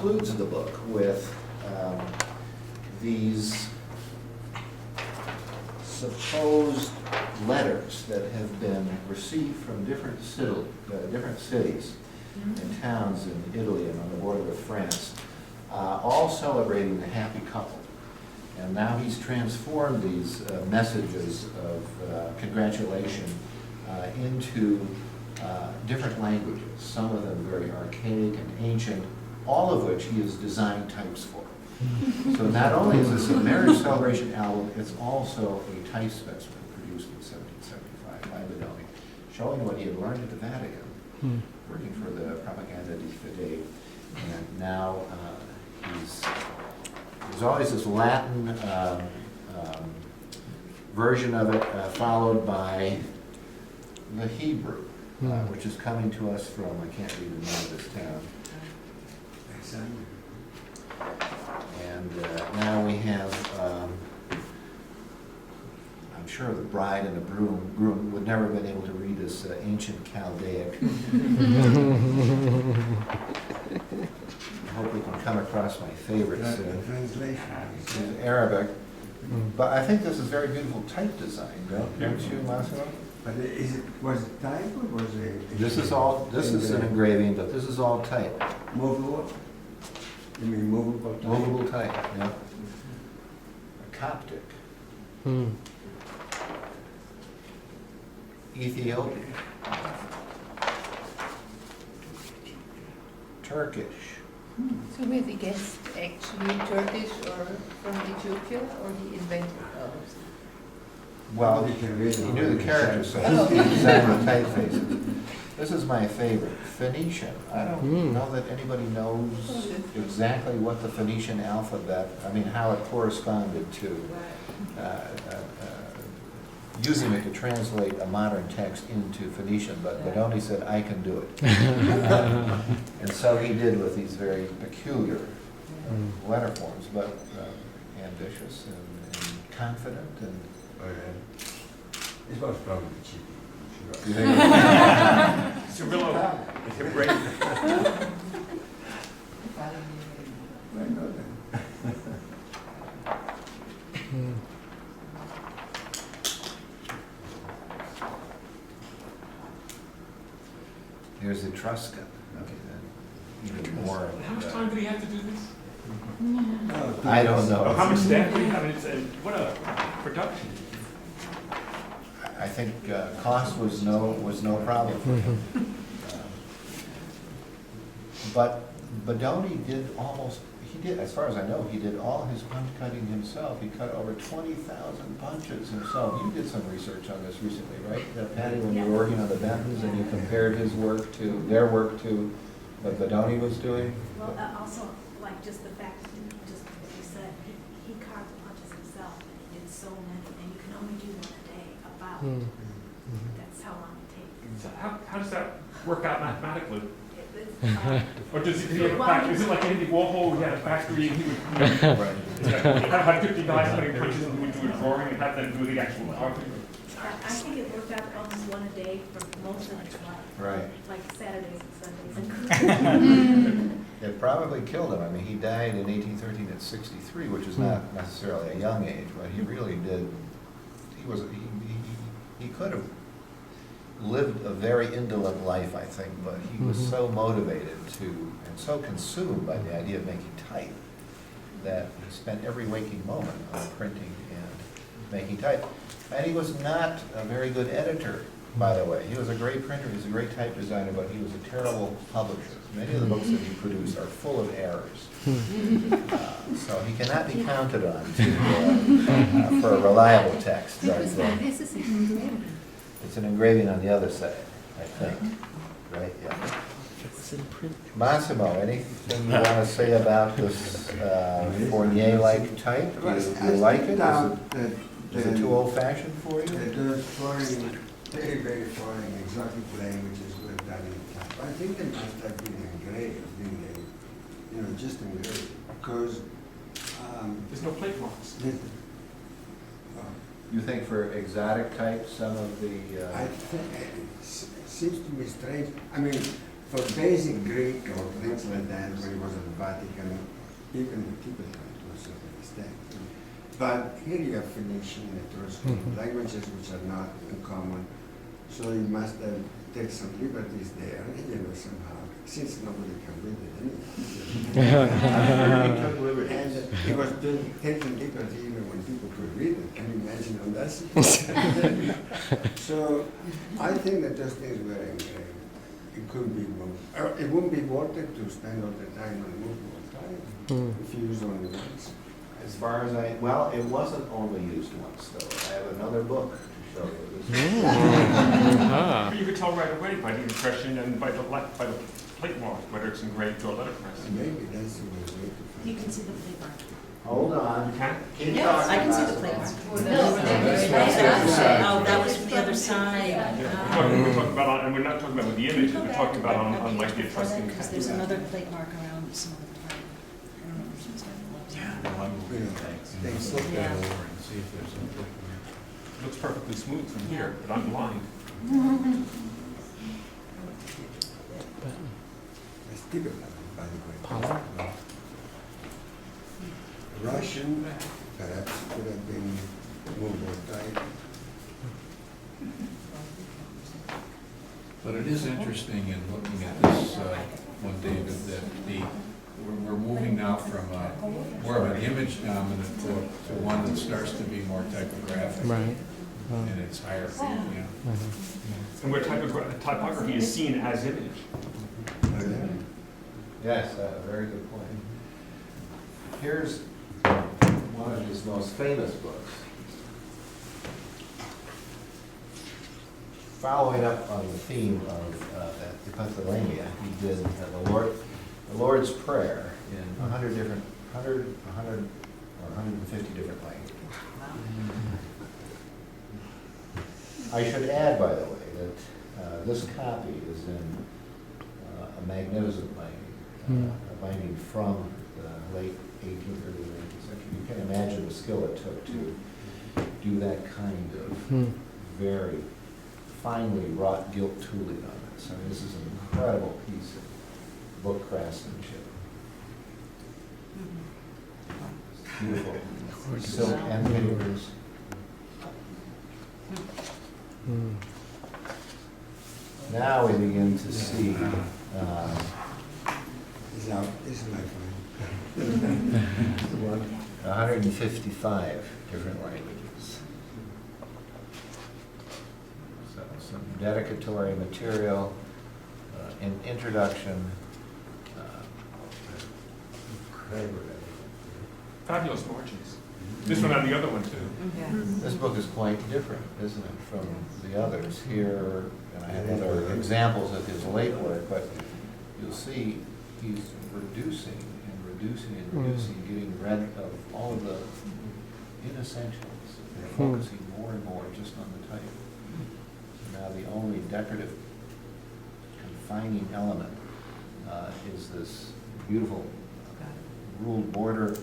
concludes the book with these supposed letters that have been received from different cities and towns in Italy and on the border with France, all celebrating the happy couple. And now he's transformed these messages of congratulation into different languages, some of them very archaic and ancient, all of which he has designed types for. So not only is this a marriage celebration album, it's also a type specimen produced in 1775 by Bedoni, showing what he had learned at the Vatican, working for the Propaganda di Fede. And now there's always this Latin version of it, followed by the Hebrew, which is coming to us from, I can't read the name of this town. And now we have, I'm sure the bride and the groom would never have been able to read this ancient Chaldaic. I hope we can come across my favorites. Translation. Arabic. But I think this is very beautiful type design, don't you, Massimo? But was it type or was it? This is an engraving, but this is all type. Movable? You mean movable type? Movable type, yeah. A Coptic. Ethiopian. Turkish. So were the guests actually Turkish or from Ethiopia, or he invented those? Well, You can read he it. knew the characters, so he designed the typefaces. This is my favorite, Phoenician. I don't know that anybody knows exactly what the Phoenician alphabet, I mean, how it corresponded to using it to translate a modern text into Phoenician, but Bedoni said, I can do it. And so he did with these very peculiar letter forms, but ambitious and confident. And It was probably cheap. you think Cirillo, it's a break. Why not then? Here's Etruscan. Okay, then even more. How much time did he have to do this? No, I don't know. How much staff did he have? What a production. I think cost was no problem for him. But Bedoni did, as far as I know, he did all his punch cutting himself. He cut over 20,000 punches himself. You did some research on this recently, right, Patty, when you were working on the Bentons and you compared his work to, their work to what Bedoni was doing? Well, also, like, just the fact, just what you said, he carved the punches himself, and he did so many, and you can only do one a day, about. That's how long it takes. So how does that work out mathematically? It's, Or does he have a factory? Is it like Andy Warhol, who had a factory and he would have 50 guys cutting punches and he would do a drawing and have them do the actual carving? I think it worked out almost one a day for most of his life. Right. Like Saturdays and Sundays. It probably killed him. I mean, he died in 1813 at 63, which is not necessarily a young age, but he really did. He could have lived a very indolent life, I think, but he was so motivated to, and so consumed by the idea of making type, that he spent every waking moment on printing and making type. And he was not a very good editor, by the way. He was a great printer, he was a great type designer, but he was a terrible publisher. Many of the books that he produced are full of errors. So he cannot be counted on for a reliable text. But, This is an engraving. it's an engraving on the other side, I think. Right? Yeah. It's in print. Massimo, anything you want to say about this Fournier-like type? Do you like it? Is it too old-fashioned for you? Those foreign, very, very foreign exotic languages were done in type. I think they must have been engraved, just engraved, because There's no plate marks. You think for exotic type, some of the... I think it seems to me strange. I mean, for basic Greek or things like that, when it was in the Vatican, even the Tibetan to a certain extent. But here you have Phoenician and Etruscan languages which are not in common, so you must take some liberties there, somehow, since nobody can read it anyway. And he was taking liberty even when people could read it. Can you imagine on that situation? So I think that those things were engraved. It couldn't be moved. It wouldn't be worth it to spend all the time on multiple times if you use only once. As far as well, it wasn't only used once, though. I have another book to show you. But you could tell right away by the impression and by the plate mark whether it's engraved or letterpress. Maybe that's the way to find You can see the plate mark. Hold on. You can? Keep Yes, talking I can see about the it. plate mark. No, Oh, that was from the other side. We're talking about, and we're not talking about with the images, we're talking about on like the Etruscan. Because there's another plate mark around some other part. I don't know if it's Thanks. Yeah. See if there's something. It looks perfectly smooth from here, but I'm blind. It's Tibetan, by the way. Russian, perhaps could have been moved type. But it is interesting in looking at this one, David, that we're moving now from more of an image dominant to one that starts to be more typographic. Right. And it's higher, And where typography is seen as image. Yes, very good point. Here's one of his most famous books. Following up on the theme of at Pennsylvania, he did the Lord's Prayer in 100, 150 different languages. I should add, by the way, that this copy is in a magnificent binding, a binding from the late 18th, early 19th century. You can imagine the skill it took to do that kind of very finely wrought gilt tooling on this. I mean, this is an incredible piece of book craftsmanship. Beautiful silk and papers. Now we begin to see Is out, this is my friend. 155 different languages. So some dedicatory material, an introduction. Fabulous margins. This one and the other one too. This book is quite different, isn't it, from the others here, and I have other examples of his late work, but you'll see he's reducing and reducing and reducing, getting rid of all of the inessentials, and focusing more and more just on the type. So now the only decorative confining element is this beautiful ruled border,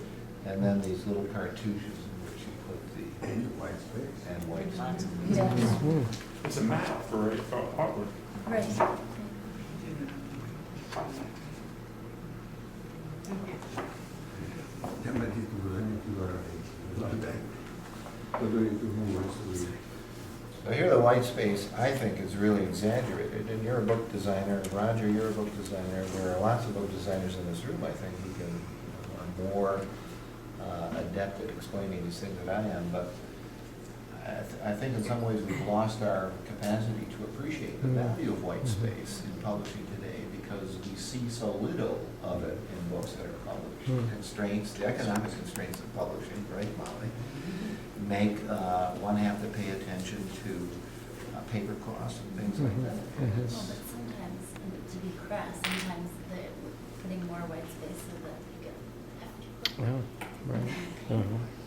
and then these little cartouches in which you put the White space. and white space. Yes. It's a map for artwork. Right. So here the white space, I think, is really exaggerated, and you're a book designer, and Roger, you're a book designer, there are lots of book designers in this room, I think, who are more adept at explaining these things than I am, but I think in some ways we've lost our capacity to appreciate the value of white space in publishing today, because we see so little of it in books that are published. Constraints, the economic constraints of publishing, right, Molly, make one have to pay attention to paper costs and things like that. Well, but sometimes, to be crass, sometimes they're putting more white space so that you get hefty.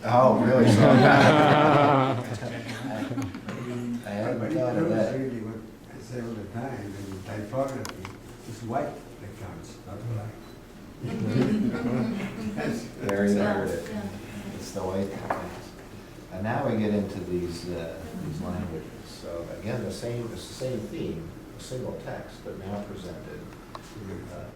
Oh, really? I hadn't thought of that. Really what I say all the time, in typography, it's white that counts, not black. That's Very Yeah, narrative. yeah. It's the white that counts. And now we get into these languages. So again, it's the same theme, a single text, but now presented uh,